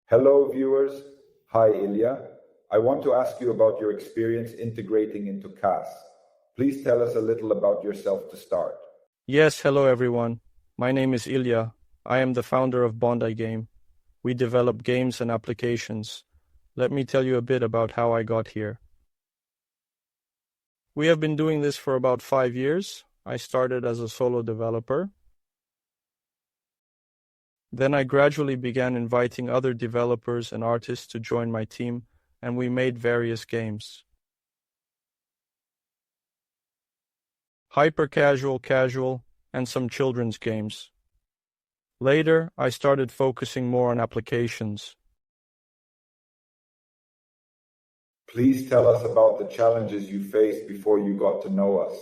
Hello, viewers. Hi, Ilya. I want to ask you about your experience integrating into CAS. Please tell us a little about yourself to start. Yes, hello everyone. My name is Ilya. I am the founder of Bondigame. We develop games and applications. Let me tell you a bit about how I got here. We have been doing this for about 5 years. I started as a solo developer. Then I gradually began inviting other developers and artists to join my team, and we made various games. Hyper casual, casual, and some children's games. Later, I started focusing more on applications. Please tell us about the challenges you faced before you got to know us.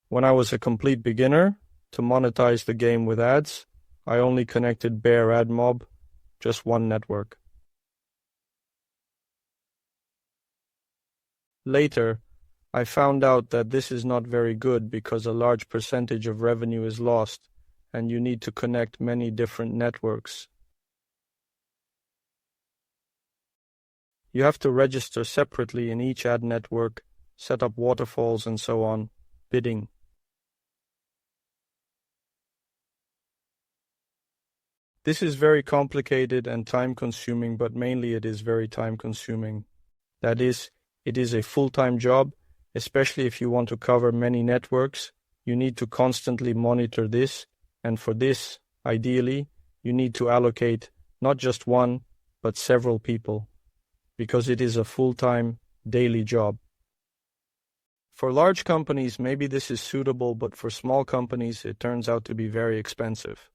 When I was a complete beginner, to monetize the game with ads, I only connected bare AdMob, just one network. Later, I found out that this is not very good because a large percentage of revenue is lost and you need to connect many different networks. You have to register separately in each ad network, set up waterfalls and so on, bidding. This is very complicated and time-consuming, but mainly it is very time-consuming. That is, it is a full-time job, especially if you want to cover many networks. You need to constantly monitor this, and for this, ideally, you need to allocate not just one, but several people, because it is a full-time, daily job. For large companies, maybe this is suitable, but for small companies, it turns out to be very expensive.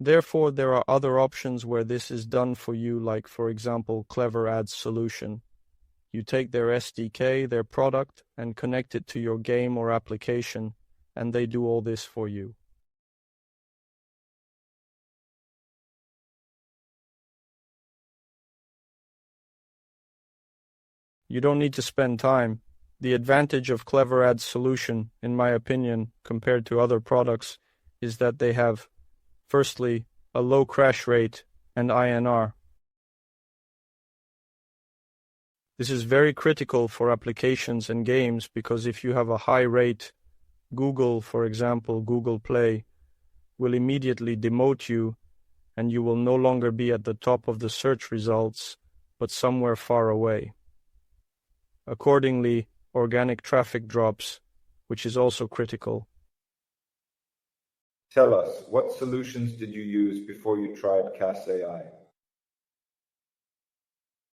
Therefore, there are other options where this is done for you, like, for example, Clever Ads solution. You take their SDK, their product, and connect it to your game or application, and they do all this for you. You don't need to spend time. The advantage of Clever Ads solution, in my opinion, compared to other products, is that they have, firstly, a low crash rate and INR. This is very critical for applications and games because if you have a high rate, Google, for example, Google Play, will immediately demote you and you will no longer be at the top of the search results, but somewhere far away. Accordingly, organic traffic drops, which is also critical. Tell us, what solutions did you use before you tried CAS.AI?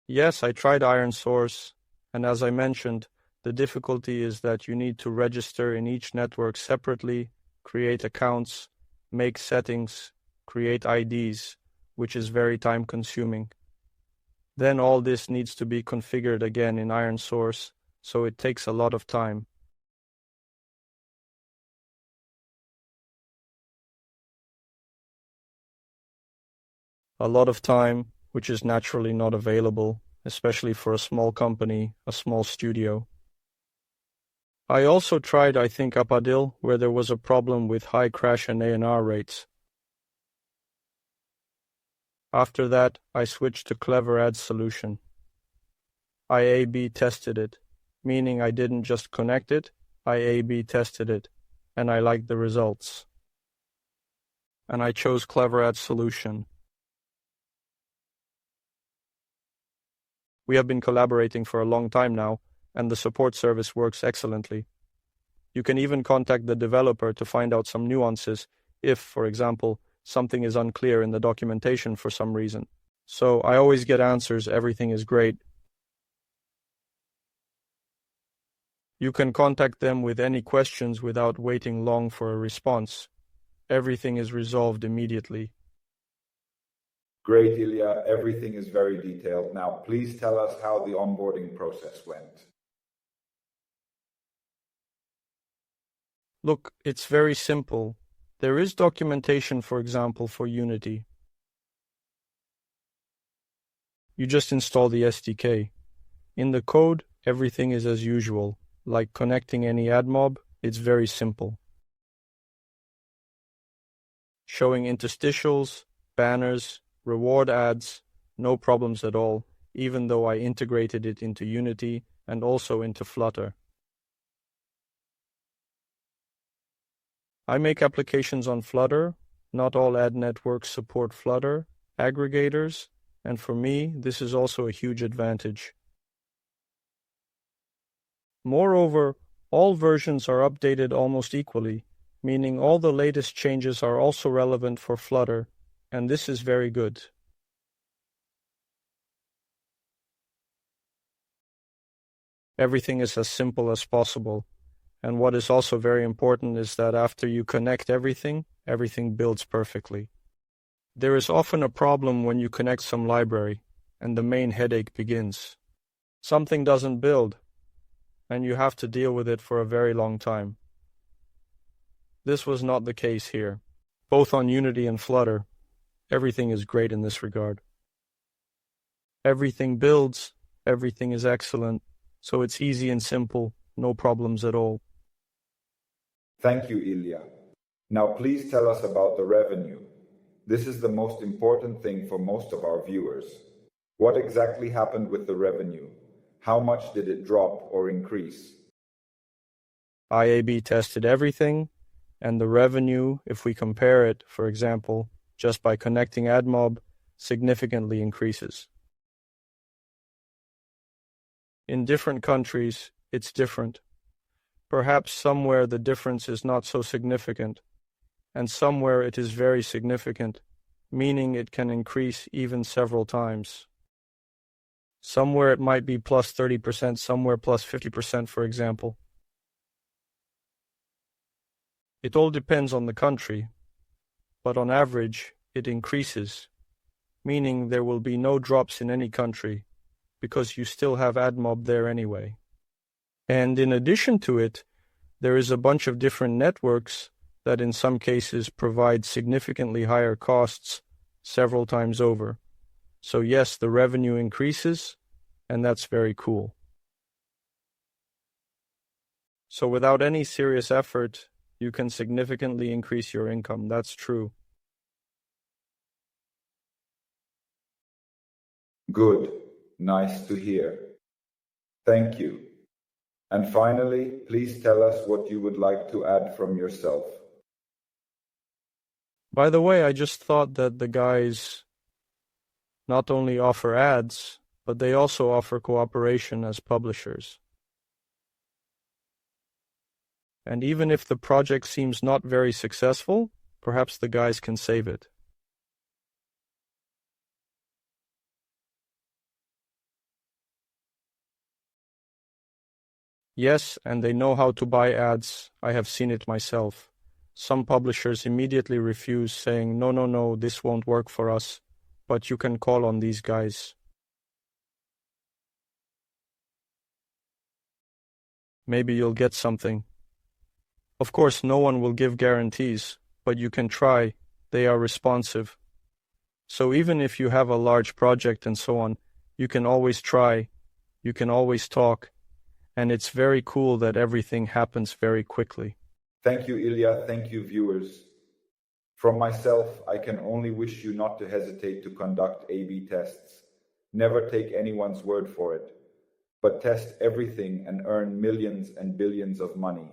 Yes, I tried Iron Source, and as I mentioned, the difficulty is that you need to register in each network separately, create accounts, make settings, create IDs, which is very time-consuming. Then all this needs to be configured again in Iron Source, so it takes a lot of time. A lot of time, which is naturally not available, especially for a small company, a small studio. I also tried, I think, Upadil, where there was a problem with high crash and ANR rates. After that, I switched to Clever Ads solution. I A/B tested it, meaning I didn't just connect it, I A/B tested it, and I liked the results. And I chose Clever Ads solution. We have been collaborating for a long time now, and the support service works excellently. You can even contact the developer to find out some nuances if, for example, something is unclear in the documentation for some reason. So I always get answers, everything is great. You can contact them with any questions without waiting long for a response. Everything is resolved immediately. Great, Ilya. Everything is very detailed. Now, please tell us how the onboarding process went. Look, it's very simple. There is documentation, for example, for Unity. You just install the SDK. In the code, everything is as usual. Like connecting any AdMob, it's very simple. showing interstitials, banners, reward ads, no problems at all, even though I integrated it into Unity and also into Flutter. I make applications on Flutter. Not all ad networks support Flutter aggregators, and for me, this is also a huge advantage. Moreover, all versions are updated almost equally, meaning all the latest changes are also relevant for Flutter, and this is very good. Everything is as simple as possible, and what is also very important is that after you connect everything, everything builds perfectly. There is often a problem when you connect some library, and the main headache begins. Something doesn't build, and you have to deal with it for a very long time. This was not the case here. Both on Unity and Flutter, everything is great in this regard. Everything builds, everything is excellent, so it's easy and simple, no problems at all. Thank you, Ilya. Now please tell us about the revenue. This is the most important thing for most of our viewers. What exactly happened with the revenue? How much did it drop or increase? I A/B tested everything, and the revenue, if we compare it, for example, just by connecting AdMob, significantly increases. In different countries, it's different. Perhaps somewhere the difference is not so significant, and somewhere it is very significant, meaning it can increase even several times. Somewhere it might be plus 30%, somewhere plus 50%, for example. It all depends on the country, but on average, it increases, meaning there will be no drops in any country, because you still have AdMob there anyway. And in addition to it, there is a bunch of different networks that in some cases provide significantly higher costs several times over. So yes, the revenue increases, and that's very cool. So without any serious effort, you can significantly increase your income. That's true. Good. Nice to hear. Thank you. And finally, please tell us what you would like to add from yourself. By the way, I just thought that the guys not only offer ads, but they also offer cooperation as publishers. And even if the project seems not very successful, perhaps the guys can save it. Yes, and they know how to buy ads. I have seen it myself. Some publishers immediately refuse, saying, no, this won't work for us, but you can call on these guys. Maybe you'll get something. Of course, no one will give guarantees, but you can try. They are responsive. So even if you have a large project and so on, you can always try, you can always talk, and it's very cool that everything happens very quickly. Thank you, Ilya. Thank you, viewers. From myself, I can only wish you not to hesitate to conduct A/B tests. Never take anyone's word for it, but test everything and earn millions and billions of money.